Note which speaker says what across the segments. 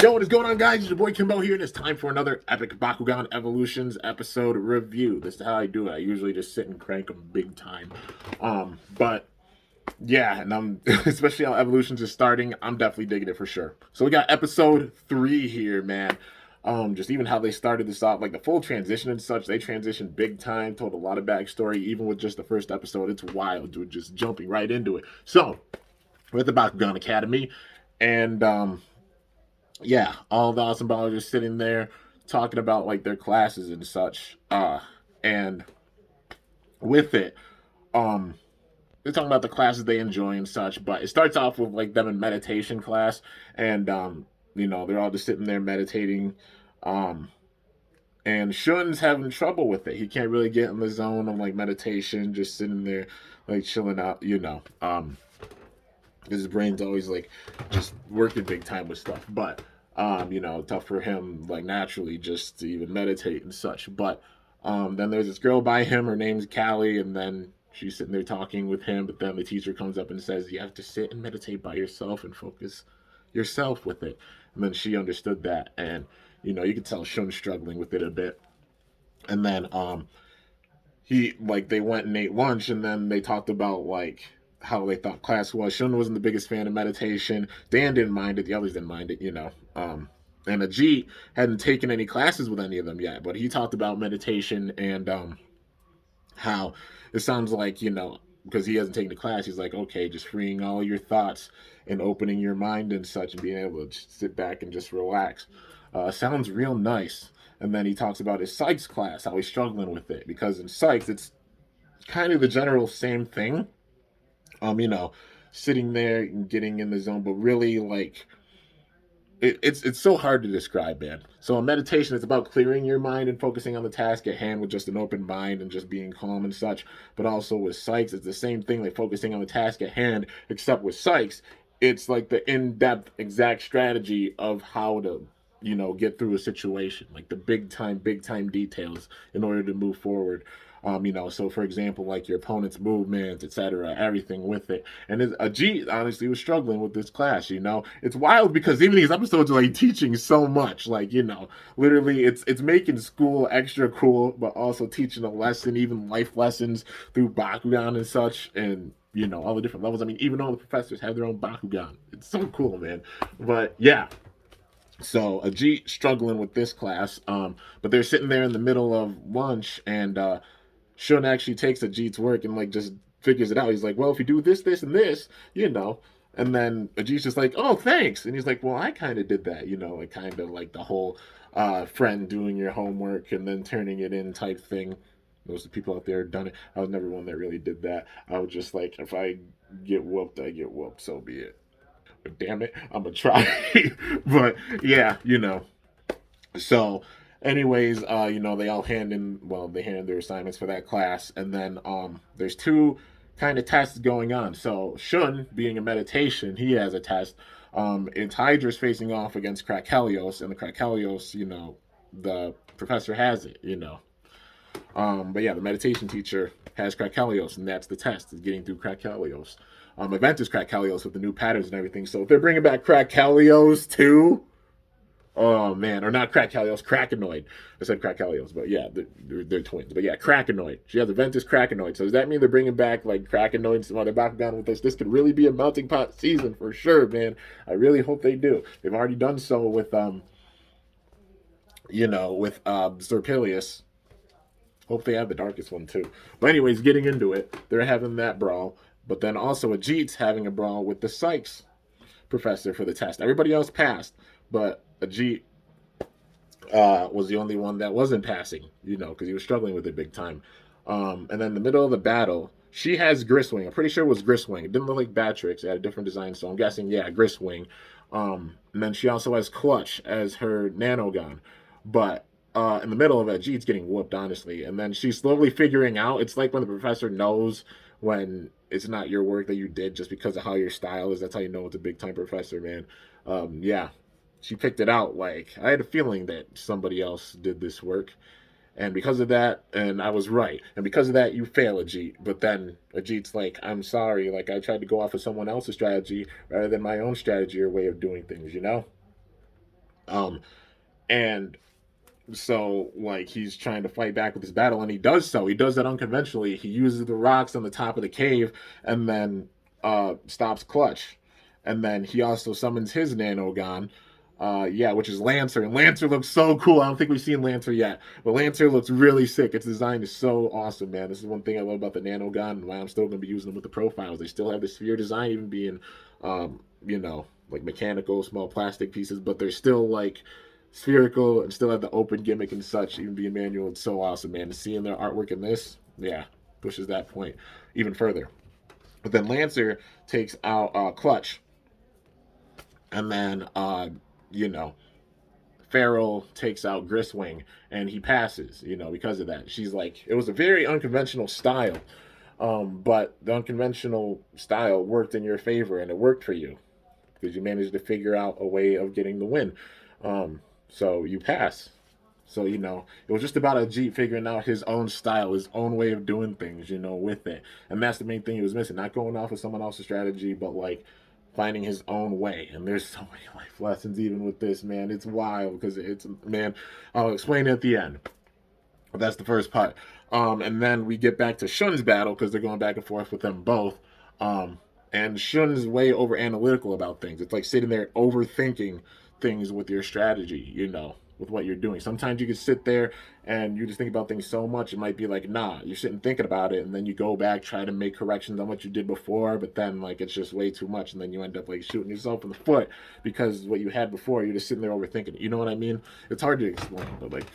Speaker 1: Yo, what is going on, guys? It's your boy Kimbo here, and it's time for another epic Bakugan Evolutions episode review. This is how I do it. I usually just sit and crank them big time. But yeah, and I'm especially how Evolutions is starting, I'm definitely digging it for sure. So we got episode 3 here, man. Just even how they started this off, like the full transition and such, they transitioned big time, told a lot of backstory, even with just the first episode. It's wild, dude, just jumping right into it. So, we're at the Bakugan Academy, and yeah, all the awesome ballers are sitting there talking about like their classes and such. And with it, um, they're talking about the classes they enjoy and such. But it starts off with like them in meditation class, and they're all just sitting there meditating. Um, and Shun's having trouble with it. He can't really get in the zone of like meditation, just sitting there like chilling out. His brain's always like just working big time with stuff. But tough for him like naturally just to even meditate and such. But then there's this girl by him, her name's Callie, and then she's sitting there talking with him, but then the teacher comes up and says, you have to sit and meditate by yourself and focus yourself with it. And then she understood that, and you could tell Shun's struggling with it a bit. And then they went and ate lunch, and then they talked about like how they thought class was. Shun wasn't the biggest fan of meditation. Dan didn't mind it. The others didn't mind it. And Ajit hadn't taken any classes with any of them yet, but he talked about meditation and how it sounds like because he hasn't taken the class. He's like, okay, just freeing all your thoughts and opening your mind and such, and being able to just sit back and just relax. Sounds real nice. And then he talks about his psychs class, how he's struggling with it because in psychs it's kind of the general same thing. Um, you know, Sitting there and getting in the zone, but really like it's so hard to describe, man. So in meditation, it's about clearing your mind and focusing on the task at hand with just an open mind and just being calm and such. But also with psychs, it's the same thing, like focusing on the task at hand, except with psychs, it's like the in-depth exact strategy of how to get through a situation, like the big time details in order to move forward. So for example, like your opponent's movements, etc., everything with it. And Ajit honestly was struggling with this class. It's wild because even these episodes are like teaching so much. Like literally, it's making school extra cool, but also teaching a lesson, even life lessons through Bakugan and such, and all the different levels. I mean, even all the professors have their own Bakugan. It's so cool, man. But yeah, so Ajit struggling with this class, but they're sitting there in the middle of lunch, and Shun actually takes Ajit's work and like just figures it out. He's like, well, if you do this, this, and this, you know. And then Ajit's just like, oh, thanks. And he's like, well, I kind of did that, like kind of like the whole friend doing your homework and then turning it in type thing. Most of the people out there have done it. I was never one that really did that. I was just like, if I get whooped, I get whooped. So be it. But damn it, I'm gonna try. But yeah, So, anyways, they all they handed their assignments for that class, and then there's two kind of tests going on. So Shun, being a meditation, he has a test. It's Hydra's facing off against Krakelios, and the Krakelios, the professor has it. But yeah, the meditation teacher has Krakelios, and that's the test, is getting through Krakelios. Event is Krakelios with the new patterns and everything. So if they're bringing back Krakelios too, oh man, or not Krakelios, Krakenoid. I said Krakelios, but yeah, they're twins. But yeah, Krakenoid. She has Aventus Krakenoid. So does that mean they're bringing back like Krakenoid and some other Bakugan with this? This could really be a melting pot season for sure, man. I really hope they do. They've already done so with Zerpilius. Hope they have the darkest one too. But anyways, getting into it, they're having that brawl. But then also Ajit's having a brawl with the Psychs professor for the test. Everybody else passed, but Ajit was the only one that wasn't passing, because he was struggling with it big time. And then in the middle of the battle, she has Griswing. I'm pretty sure it was Griswing. It didn't look like Batrix. It had a different design, so I'm guessing, yeah, Griswing. And then she also has Clutch as her Nanogon. But in the middle of it, Jeet's getting whooped, honestly. And then she's slowly figuring out. It's like when the professor knows when it's not your work that you did just because of how your style is. That's how you know it's a big time professor, man. Yeah, she picked it out. Like, I had a feeling that somebody else did this work. And because of that, and I was right. And because of that, you fail, Ajit. But then Ajit's like, I'm sorry. Like, I tried to go off of someone else's strategy rather than my own strategy or way of doing things, Um, and so like he's trying to fight back with his battle, and he does so. He does that unconventionally. He uses the rocks on the top of the cave, and then stops Clutch, and then he also summons his Nanogon. Yeah, which is Lancer, and Lancer looks so cool. I don't think we've seen Lancer yet, but Lancer looks really sick. Its design is so awesome, man. This is one thing I love about the Nanogon, and why I'm still going to be using them with the profiles. They still have the sphere design, even being, you know, like mechanical, small plastic pieces, but they're still like spherical and still have the open gimmick and such, even being manual. It's so awesome, man. Seeing their artwork in this, yeah, pushes that point even further. But then Lancer takes out Clutch, and then you know, Farrell takes out Griswing, and he passes. You know, because of that, she's like, it was a very unconventional style, but the unconventional style worked in your favor, and it worked for you because you managed to figure out a way of getting the win. So you pass. So, you know, it was just about a Jeep figuring out his own style, his own way of doing things, you know, with it. And that's the main thing he was missing. Not going off of someone else's strategy, but like finding his own way. And there's so many life lessons even with this, man. It's wild because it's, man, I'll explain it at the end. But that's the first part. And then we get back to Shun's battle because they're going back and forth with them both. Um, and Shun's way over analytical about things. It's like sitting there overthinking things with your strategy, you know, with what you're doing. Sometimes you can sit there and you just think about things so much, it might be like, nah, you're sitting thinking about it, and then you go back, try to make corrections on what you did before, but then like it's just way too much, and then you end up like shooting yourself in the foot because what you had before, you're just sitting there overthinking it. You know what I mean? It's hard to explain, but like,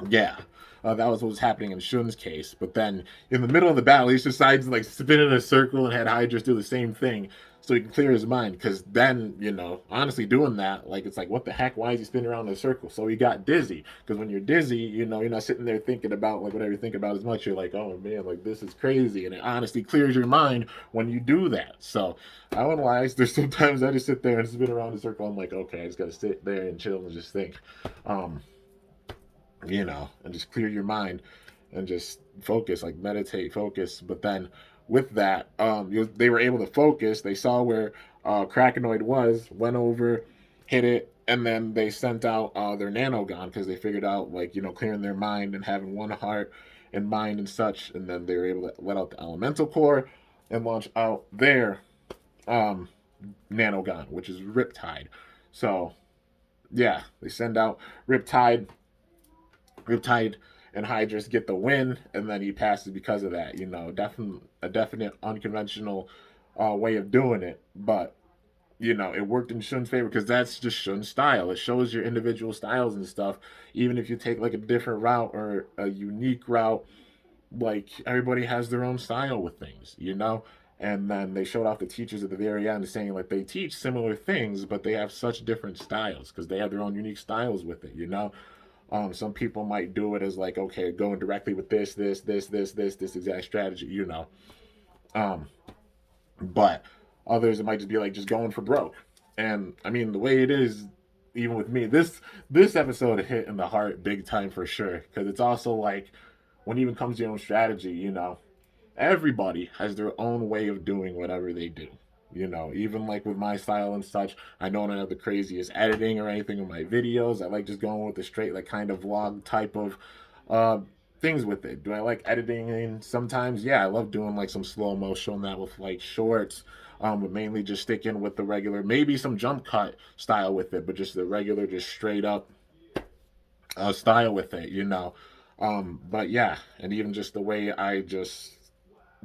Speaker 1: yeah. That was what was happening in Shun's case. But then in the middle of the battle, he decides to like spin in a circle and had Hydras do the same thing so he can clear his mind. Because then, you know, honestly doing that, like, it's like, what the heck? Why is he spinning around in a circle? So he got dizzy. Because when you're dizzy, you know, you're not sitting there thinking about like whatever you think about as much. You're like, oh man, like this is crazy. And it honestly clears your mind when you do that. So I won't lie. There's sometimes I just sit there and spin around in a circle. I'm like, okay, I just got to sit there and chill and just think. Um, you know, and just clear your mind and just focus, like meditate, focus. But then with that, they were able to focus. They saw where Krakenoid was, went over, hit it, and then they sent out their Nanogon because they figured out, like, you know, clearing their mind and having one heart and mind and such. And then they were able to let out the Elemental Core and launch out their um, Nanogon, which is Riptide. So, yeah, they send out Riptide. Riptide and Hydras get the win, and then he passes because of that. You know, a definite unconventional way of doing it, but you know, it worked in Shun's favor because that's just Shun's style. It shows your individual styles and stuff. Even if you take like a different route or a unique route, like everybody has their own style with things, you know. And then they showed off the teachers at the very end, saying like they teach similar things, but they have such different styles because they have their own unique styles with it, you know. Some people might do it as like, okay, going directly with this exact strategy, you know. Um, but others, it might just be like just going for broke. And I mean, the way it is, even with me, this episode hit in the heart big time for sure. Because it's also like when it even comes to your own strategy, you know, everybody has their own way of doing whatever they do. You know, even like with my style and such, I don't have the craziest editing or anything in my videos. I like just going with the straight, like kind of vlog type of uh, things with it. Do I like editing? And sometimes, yeah, I love doing like some slow mo, showing that with like shorts. But mainly just sticking with the regular, maybe some jump cut style with it, but just the regular, just straight up style with it, you know. But yeah, and even just the way I just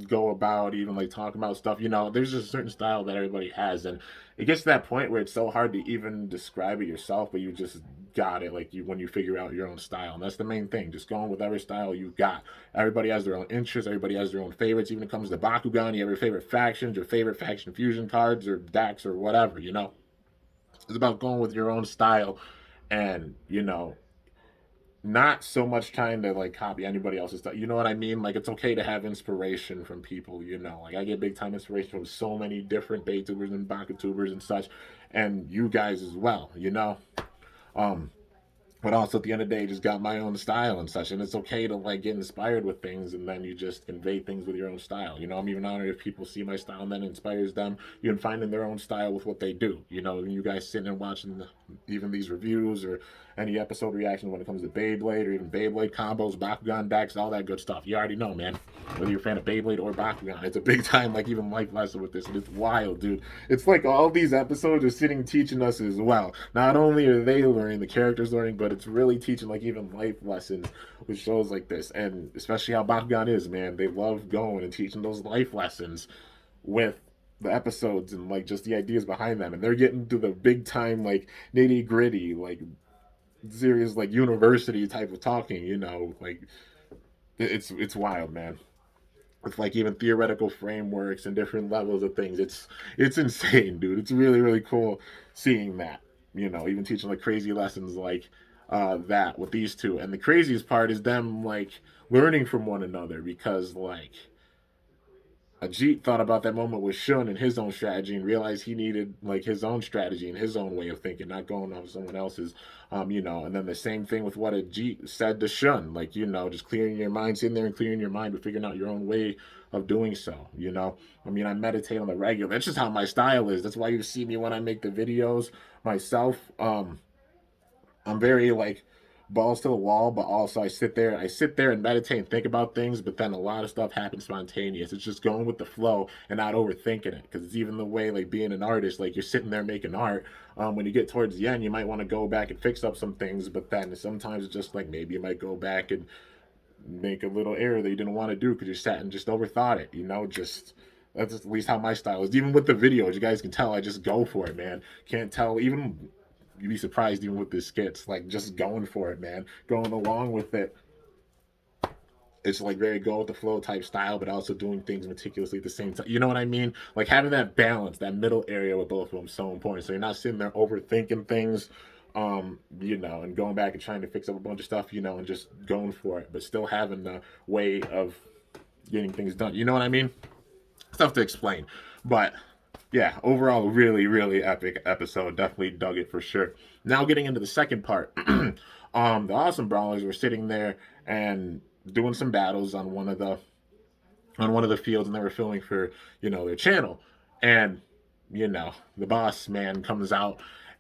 Speaker 1: go about even like talking about stuff, you know, there's just a certain style that everybody has, and it gets to that point where it's so hard to even describe it yourself, but you just got it, like you when you figure out your own style. And that's the main thing, just going with every style you got. Everybody has their own interests, everybody has their own favorites. Even when it comes to Bakugan, you have your favorite factions, your favorite faction fusion cards or decks or whatever, you know. It's about going with your own style, and you know, not so much trying to like copy anybody else's stuff. You know what I mean? Like it's okay to have inspiration from people. You know, like I get big time inspiration from so many different Baytubers and Bakatubers and such, and you guys as well. You know, um, but also at the end of the day, just got my own style and such. And it's okay to like get inspired with things, and then you just convey things with your own style. I'm even honored if people see my style and then it inspires them. You can find in their own style with what they do. You guys sitting and watching even these reviews or any episode reaction when it comes to Beyblade or even Beyblade combos, Bakugan decks, all that good stuff. You already know, man. Whether you're a fan of Beyblade or Bakugan, it's a big time, like even life lesson with this, and it's wild, dude. It's like all these episodes are sitting teaching us as well. Not only are they learning, the characters learning, but it's really teaching like even life lessons with shows like this, and especially how Bakugan is, man. They love going and teaching those life lessons with the episodes and like just the ideas behind them, and they're getting to the big time like nitty gritty like serious like university type of talking. Like it's wild, man. With like even theoretical frameworks and different levels of things. It's insane, dude. It's really really cool seeing that. Even teaching like crazy lessons like that with these two. And the craziest part is them like learning from one another because like Ajit thought about that moment with Shun and his own strategy and realized he needed like his own strategy and his own way of thinking, not going off someone else's. And then the same thing with what Ajit said to Shun, like, just clearing your mind, sitting there and clearing your mind, but figuring out your own way of doing so. I meditate on the regular. That's just how my style is. That's why you see me when I make the videos myself. I'm very like balls to the wall, but also I sit there and meditate and think about things, but then a lot of stuff happens spontaneous. It's just going with the flow and not overthinking it. Because it's even the way like being an artist, like you're sitting there making art. When you get towards the end, you might want to go back and fix up some things, but then sometimes it's just like maybe you might go back and make a little error that you didn't want to do because you sat and just overthought it. Just that's at least how my style is. Even with the videos, you guys can tell I just go for it, man. Can't tell even you'd be surprised even with the skits, like just going for it, man, going along with it. It's like very go with the flow type style, but also doing things meticulously at the same time. You know what I mean? Like having that balance, that middle area with both of them is so important. So you're not sitting there overthinking things, and going back and trying to fix up a bunch of stuff, and just going for it, but still having the way of getting things done. You know what I mean? It's tough to explain, but yeah, overall, really, really epic episode. Definitely dug it for sure. Now, getting into the second part, the Awesome Brawlers were sitting there and doing some battles on one of the fields, and they were filming for their channel, and the boss man comes out.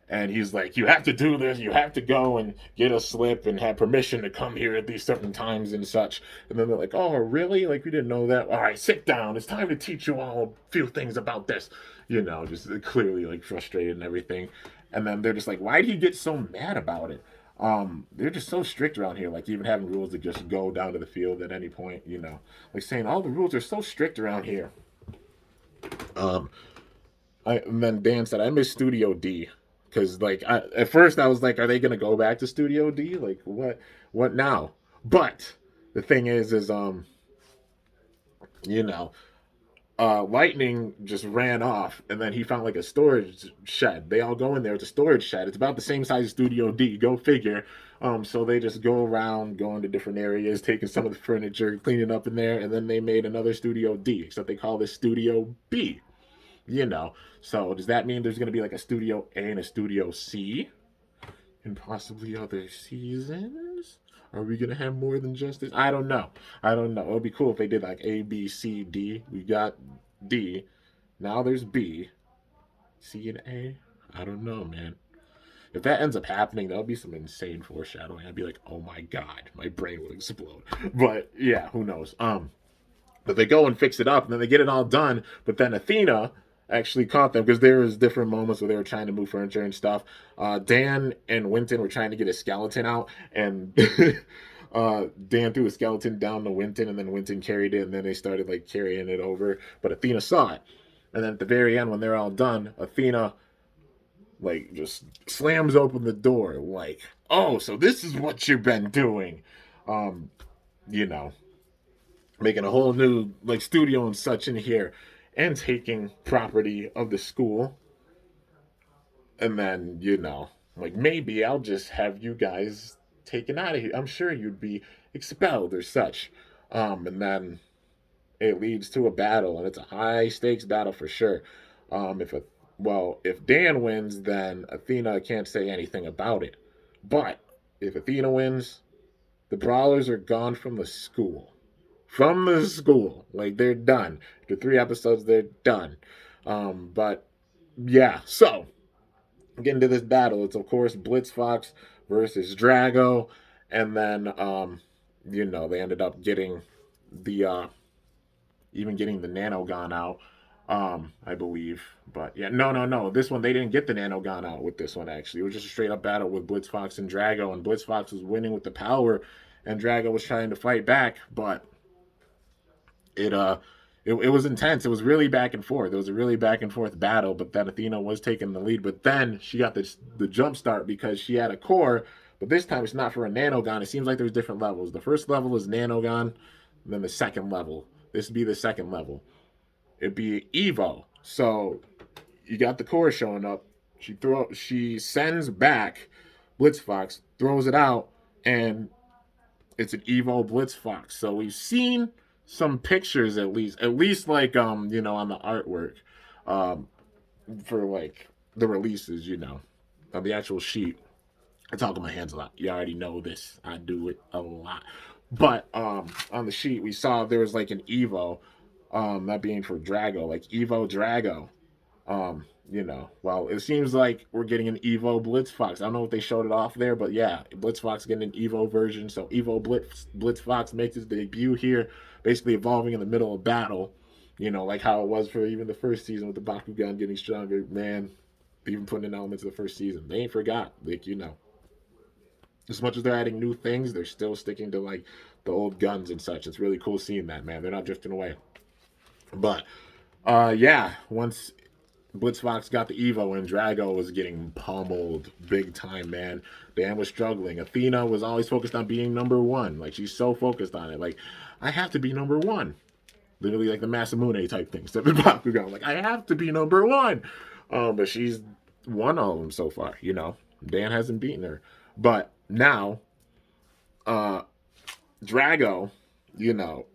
Speaker 1: And he's like, you have to do this. You have to go and get a slip and have permission to come here at these certain times and such. And then they're like, oh, really? Like, we didn't know that. All right, sit down. It's time to teach you all a few things about this. Just clearly like frustrated and everything. And then they're just like, why do you get so mad about it? They're just so strict around here, like even having rules to just go down to the field at any point, like saying all the rules are so strict around here. Um, and then Dan said, I miss Studio D. Because like at first I was like, are they gonna go back to Studio D? Like what now? But the thing is you know, Lightning just ran off, and then he found like a storage shed. They all go in there. It's a storage shed. It's about the same size as Studio D. Go figure. So they just go around, going to different areas, taking some of the furniture, cleaning up in there, and then they made another Studio D. Except they call this Studio B. So does that mean there's going to be like a Studio A and a Studio C, and possibly other seasons? Are we gonna have more than just this? I don't know. I don't know. It would be cool if they did like A, B, C, D. We got D. Now there's B, C, and A. I don't know, man. If that ends up happening, that would be some insane foreshadowing. I'd be like, oh my god, my brain would explode. But yeah, who knows? But they go and fix it up, and then they get it all done. But then Athena actually caught them because there was different moments where they were trying to move furniture and stuff. Dan and Winton were trying to get a skeleton out, and Dan threw a skeleton down to Winton, and then Winton carried it, and then they started like carrying it over. But Athena saw it, and then at the very end, when they're all done, Athena like just slams open the door, like, "Oh, so this is what you've been doing," um, you know making a whole new like studio and such in here, and taking property of the school. And then like, maybe I'll just have you guys taken out of here. I'm sure you'd be expelled or such. And then it leads to a battle, and it's a high stakes battle for sure. If Dan wins, then Athena can't say anything about it. But if Athena wins, the Brawlers are gone from the school. From the school. Like, they're done. The 3 episodes, they're done. But, yeah. So, getting to this battle, it's, of course, Blitz Fox versus Drago. And then, they ended up getting the, even getting the Nanogon out, I believe. But yeah, no. This one they didn't get the Nanogon out with this one. Actually, it was just a straight up battle with Blitz Fox and Drago, and Blitz Fox was winning with the power, and Drago was trying to fight back, but it it was intense. It was really back and forth. It was a really back and forth battle, but then Athena was taking the lead. But then she got the jump start because she had a core. But this time it's not for a Nanogon. It seems like there's different levels. The first level is Nanogon, then the second level. This would be the second level. It'd be Evo. So you got the core showing up. She sends back Blitz Fox, throws it out, and it's an Evo Blitz Fox. So we've seen some pictures at least like on the artwork, um, for like the releases, on the actual sheet. I talk with my hands a lot. You already know this. I do it a lot. But on the sheet we saw there was like an Evo, that being for Drago, like Evo Drago. Well, it seems like we're getting an Evo Blitz Fox. I don't know if they showed it off there, but yeah, Blitz Fox getting an Evo version. So Evo Blitz Fox makes his debut here, basically evolving in the middle of battle. Like how it was for even the first season with the Bakugan getting stronger. Man, even putting in elements of the first season, they ain't forgot. Like as much as they're adding new things, they're still sticking to like the old guns and such. It's really cool seeing that, man. They're not drifting away. But yeah, once Blitz Fox got the Evo and Drago was getting pummeled big time, man. Dan was struggling. Athena was always focused on being number one. Like, she's so focused on it. Like, I have to be number one. Literally like the Masamune type thing. Except in Bakugan. Like, I have to be number one. But she's won all of them so far, Dan hasn't beaten her. But now, Drago, you know,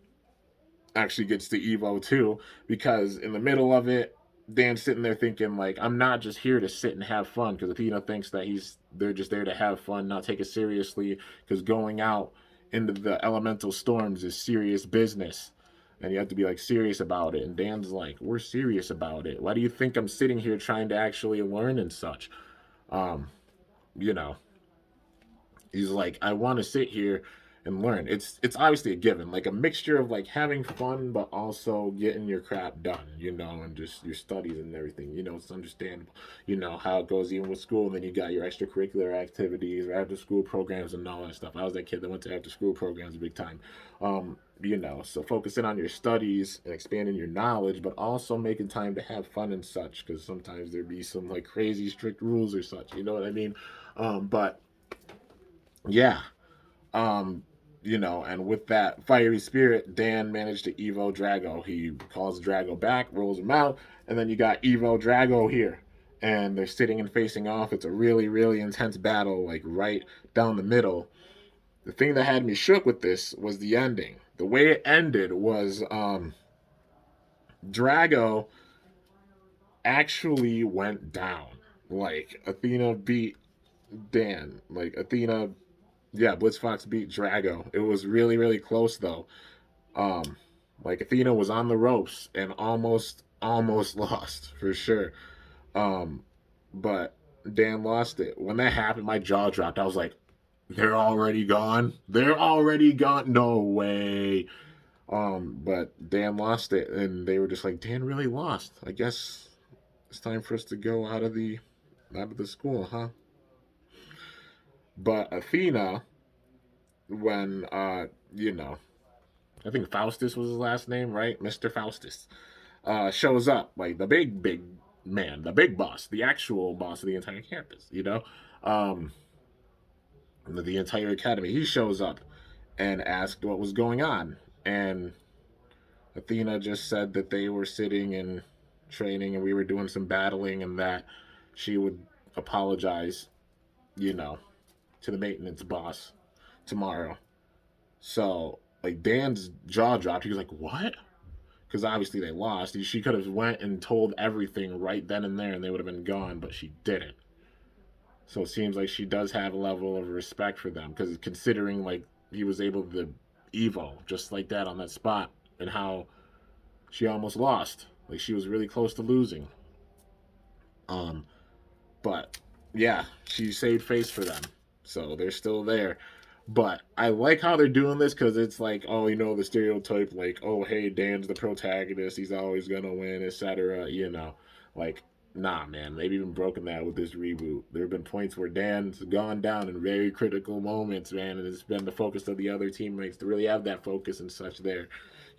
Speaker 1: actually gets the Evo too, because in the middle of it, Dan's sitting there thinking like, I'm not just here to sit and have fun, because Athena thinks that they're just there to have fun, not take it seriously, because going out into the elemental storms is serious business. And you have to be like serious about it. And Dan's like, we're serious about it. Why do you think I'm sitting here trying to actually learn and such? Um, you know, he's like, I want to sit here and learn. It's obviously a given, like a mixture of like having fun but also getting your crap done, and just your studies and everything. It's understandable. How it goes even with school. And then you got your extracurricular activities or after school programs and all that stuff. I was that kid that went to after school programs big time. So focusing on your studies and expanding your knowledge, but also making time to have fun and such, because sometimes there be some like crazy strict rules or such. You know what I mean? But yeah, and with that fiery spirit, Dan managed to Evo Drago. He calls Drago back, rolls him out, and then you got Evo Drago here. And they're sitting and facing off. It's a really, really intense battle, like right down the middle. The thing that had me shook with this was the ending. The way it ended was Drago actually went down. Like, Athena beat Dan. Like, Athena, yeah, Blitz Fox beat Drago. It was really, really close though. Um, like Athena was on the ropes and almost lost for sure. Um, but Dan lost it. When that happened, my jaw dropped. I was like, they're already gone. They're already gone. No way. But Dan lost it, and they were just like, Dan really lost. I guess it's time for us to go out of the school, huh? But Athena, when I think Faustus was his last name, right? Mr. Faustus. Shows up, like the big man, the big boss, the actual boss of the entire campus, um, the entire academy. He shows up and asked what was going on. And Athena just said that they were sitting and training and we were doing some battling, and that she would apologize, you know, to the maintenance boss tomorrow. So, like, Dan's jaw dropped. He was like, what? Because obviously they lost. She could have went and told everything right then and there, and they would have been gone, but she didn't. So it seems like she does have a level of respect for them, because considering like he was able to Evo just like that on that spot, and how she almost lost. Like she was really close to losing. Um, but yeah, she saved face for them, so they're still there. But I like how they're doing this, because it's like, oh, the stereotype, like, oh, hey, Dan's the protagonist, he's always gonna win, etc. Like, nah, man, they've even broken that with this reboot. There have been points where Dan's gone down in very critical moments, man, and it's been the focus of the other teammates to really have that focus and such there.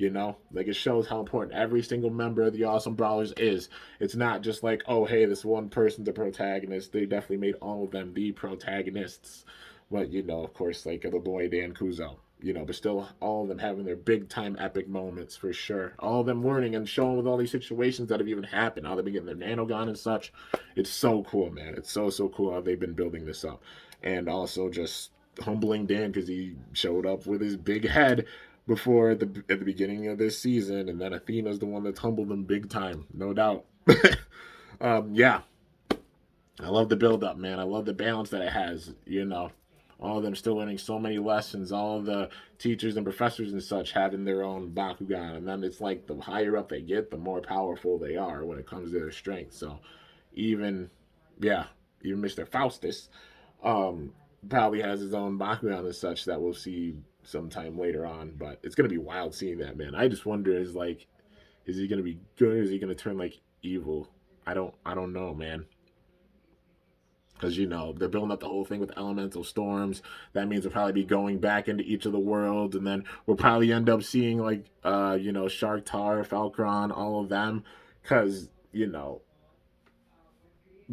Speaker 1: Like, it shows how important every single member of the Awesome Brawlers is. It's not just like, oh, hey, this one person's the protagonist. They definitely made all of them the protagonists. But, of course, like the boy Dan Kuzo, but still all of them having their big time epic moments for sure. All of them learning and showing with all these situations that have even happened, how they've been getting their nanogun and such. It's so cool, man. It's so, so cool how they've been building this up. And also just humbling Dan, because he showed up with his big head before at the beginning of this season, and then Athena's the one that's humbled him big time, no doubt. Yeah, I love the build up, man. I love the balance that it has. All of them still learning so many lessons. All of the teachers and professors and such having their own Bakugan, and then it's like the higher up they get, the more powerful they are when it comes to their strength. So, even, yeah, even Mr. Faustus, um, probably has his own Bakugan and such that we'll see sometime later on. But it's gonna be wild seeing that, man. I just wonder, is he gonna be good, or is he gonna turn like evil? I don't know, man, because they're building up the whole thing with elemental storms. That means we'll probably be going back into each of the worlds, and then we'll probably end up seeing like Shark Tar, Falcron, all of them, because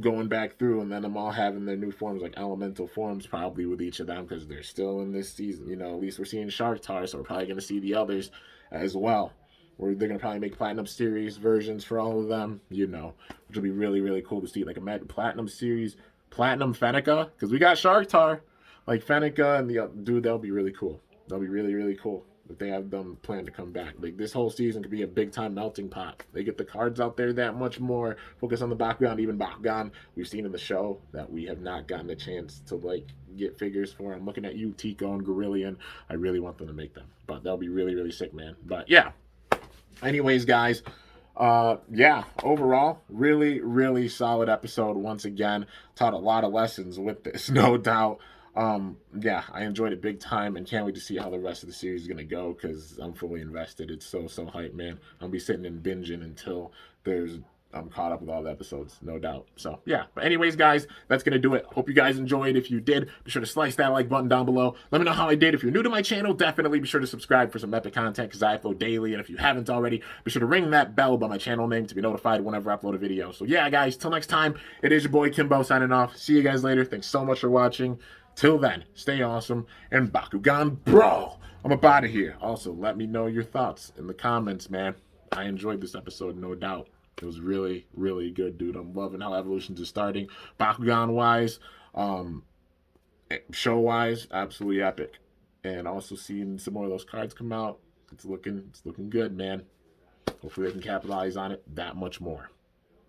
Speaker 1: going back through, and then them all having their new forms, like elemental forms, probably with each of them, because they're still in this season. At least we're seeing Shark Tar, so we're probably going to see the others as well. Where they're going to probably make Platinum Series versions for all of them, which will be really, really cool to see. Like a Platinum Series, Platinum Fenneca, because we got Shark Tar, like Fenneca and the dude. That'll be really cool. That'll be really, really cool if they have them plan to come back. Like, this whole season could be a big time melting pot. They get the cards out there that much more. Focus on the Bakugan, even Bakugan. We've seen in the show that we have not gotten a chance to like get figures for. I'm looking at you, Tico and Gorillion. I really want them to make them, but that'll be really, really sick, man. But yeah. Anyways, guys, yeah, overall, really, really solid episode. Once again, taught a lot of lessons with this, no doubt. Yeah, I enjoyed it big time, and can't wait to see how the rest of the series is gonna go, because I'm fully invested. It's so, so hype, man. I'll be sitting and binging until I'm caught up with all the episodes, no doubt. So yeah, but anyways, guys, that's gonna do it. Hope you guys enjoyed. If you did, be sure to slice that like button down below. Let me know how I did. If you're new to my channel, definitely be sure to subscribe for some epic content, because I upload daily. And if you haven't already, be sure to ring that bell by my channel name to be notified whenever I upload a video. So yeah, guys, till next time, it is your boy Kimbo signing off. See you guys later. Thanks so much for watching. Till then, stay awesome and Bakugan Brawl. I'm up out of here. Also, let me know your thoughts in the comments, man. I enjoyed this episode, no doubt. It was really, really good, dude. I'm loving how Evolutions is starting. Bakugan-wise, show-wise, absolutely epic. And also seeing some more of those cards come out, it's looking good, man. Hopefully they can capitalize on it that much more.